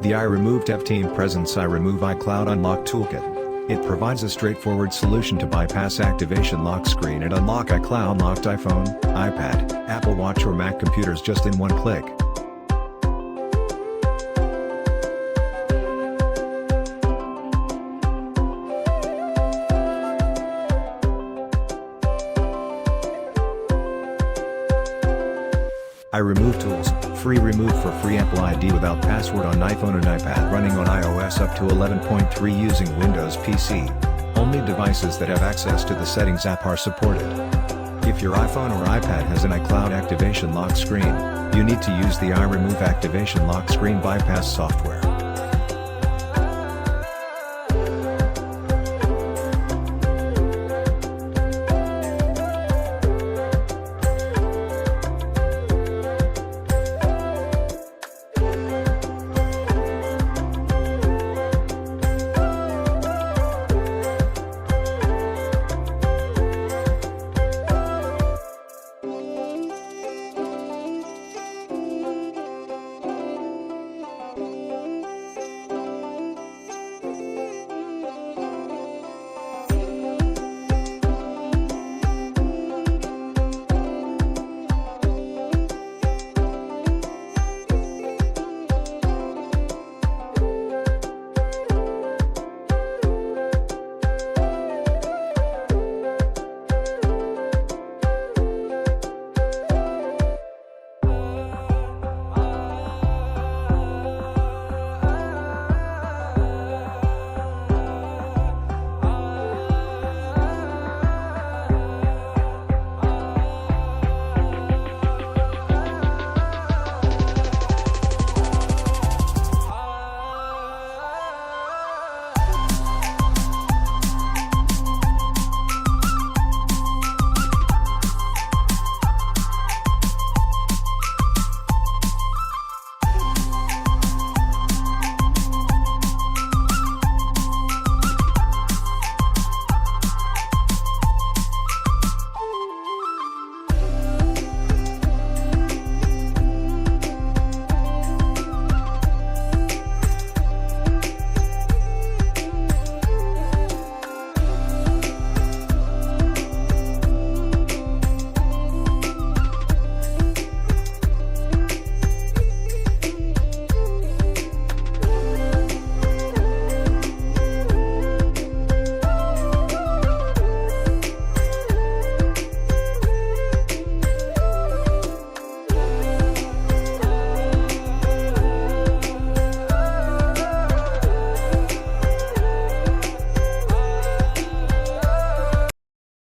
The iRemove Dev Team presents iRemove iCloud Unlock Toolkit. It provides a straightforward solution to bypass activation lock screen and unlock iCloud locked iPhone, iPad, Apple Watch or Mac computers just in one click. iRemove Tools, free remove for free Apple ID without password on iPhone and iPad running on iOS up to 11.3 using Windows PC. Only devices that have access to the Settings app are supported. If your iPhone or iPad has an iCloud activation lock screen, you need to use the iRemove Activation Lock Screen Bypass software.